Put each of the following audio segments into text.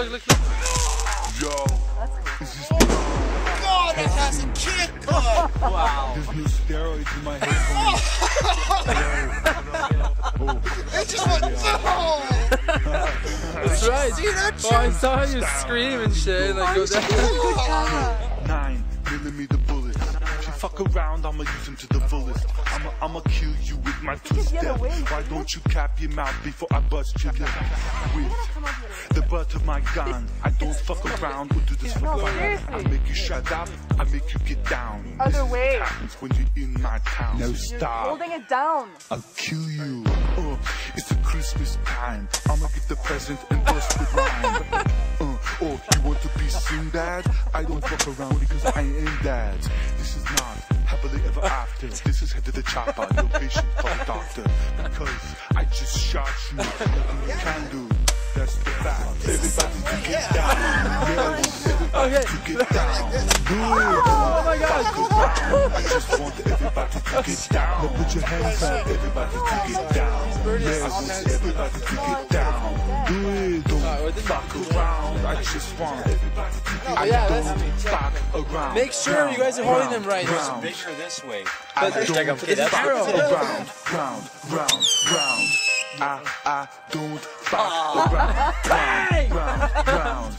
look. Yo, is this God, that has a kick cut! Wow. There's new steroids in my head. It just went down! That's right. See that Oh, I saw you scream and shit. Like, go down. 9mm bullets. If you fuck around, I'ma use them to the fullest. I'ma kill you with my two-step. Why don't you cap your mouth before I bust your lip? With the butt of my gun, I don't fuck around or do this for fun. I make you shut up, I make you get down. Other way. This happens when you're in my town. No, stop. Holding it down. I'll kill you. Oh, it's a Christmas time. I'ma get the present and bust the rhyme. Oh, you want to be Sinbad? I don't fuck around because I ain't that. This is not happily ever after. This is head to the chopper. No patient, call the doctor. Because I just shot you. Nothing you can do. That's the fact. Everybody to get down. Yes, everybody to get down. Do it. Oh my God. I just want everybody to get down. Now put your hands up. Everybody to get down. Yes, I want everybody to get down. Do it. Don't fuck around. I just want everybody to get down. I don't fuck around. Make sure you guys are holding them right. Round. Bigger this way. I don't It's arrow. round. I don't fuck around. Round.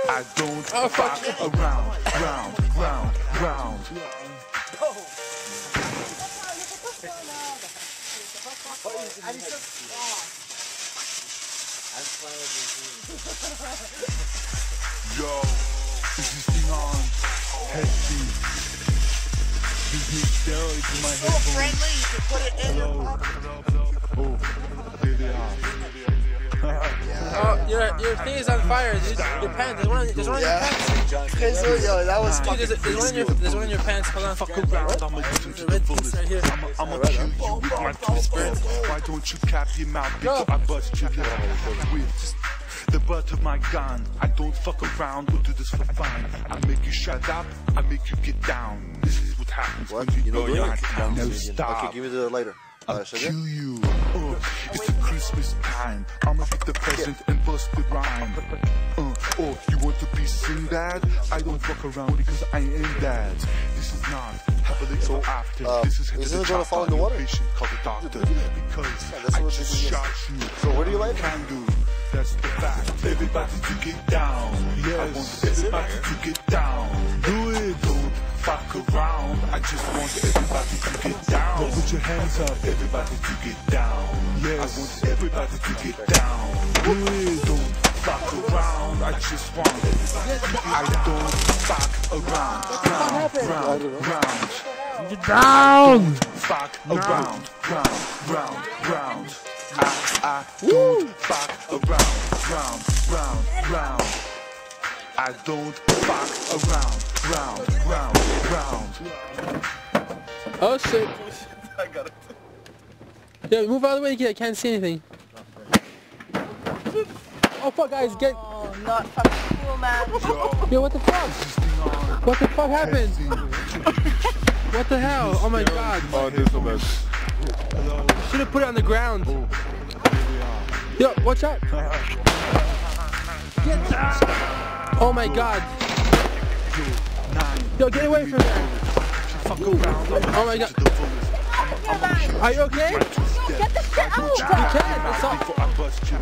I don't fuck around. Round. Yo, is this thing on? Head scene. These new steroids in my So head. friendly, you can put it in your pocket. Oh, there they are. Oh, your thing is on fire. Your pants. There's one in your pants. Okay, so, yo, that was Dude, there's one in your pants. Hold on. Fuck around, I'ma use them to the fullest. Right here. I'ma kill you with my two-step. Why don't you cap your mouth before I bust your lip? With the butt of my gun, I don't fuck around or do this for fun. I make you shut up, I make you get down. This is what happens when you know you're not down. No, stop. Okay, give me the lighter. I'll Sugar? kill you. Oh, it's a Christmas time. I'ma get the present and bust the rhyme. Oh, you want to be Sinbad? I don't fuck around because I ain't that. This is not happily ever after. This is isn't it gonna fall in the water? Patient, call the doctor. Because that's I what just this is. shot you. So where do you like it? Can do. That's the fact. Everybody to get down. Yes. I want everybody to get down. Do it. Don't fuck around. I just want everybody to get down. Now put your hands up. Everybody to get down. Yes. I want everybody to get down. Do it. Don't fuck around. I just want everybody. I don't fuck around. Round. Get down. Fuck around. Round. I don't fuck around. Round. I don't fuck around. Oh shit. I got it. Yeah, move out of the way. I can't see anything. Oh fuck, guys, get. Oh, not fucking cool, man. Yo, what the fuck? What the fuck happened? What the hell? Oh my God. Oh, this is a mess. Should have put it on the ground. Yo, watch out. Get down. Oh my God. Yo, get away from there. Oh my God. Are you okay? Get the shit out.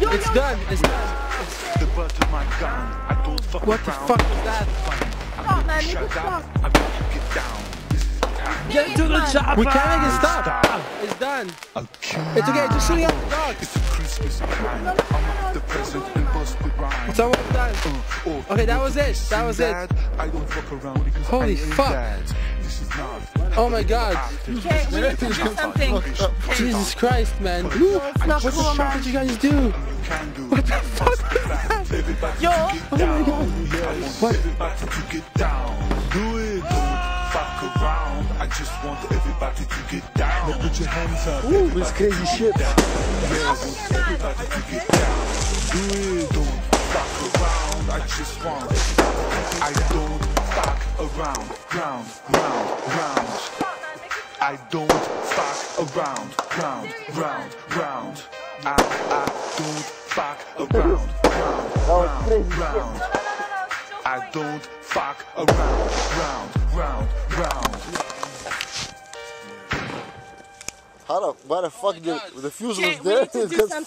You can. It's done. The butt of my gun. I don't fuck What the around. fuck was that? Oh, man, you Shut can up. stop. I make you get down. Get to the chopper. We can't make it stop. It's done. I'll kill you. It's okay. Just shooting out the dog. It's a Christmas time. I'm the present and bust the rhyme. It's almost done. Okay, that was it. That was it. I don't fuck around because Holy I ain't fuck. that. This is not. Oh my God. Okay, we need to do something. Jesus Christ, man. It's not What the cool, fuck man. did you guys do? What the fuck was that? Yo. Oh my God. What? Everybody to get down. Do it. Don't fuck around. I just want everybody to get down. Now put your hands up. Ooh, this crazy shit. Yeah, I want everybody to get down. Do it. Don't fuck around. I just want. I don't fuck around. Round. I don't fuck around. Round. I don't fuck around. Round, round, round. I don't fuck around. Round. How the, why the fuck did the fuse was Okay, we there? need to do something.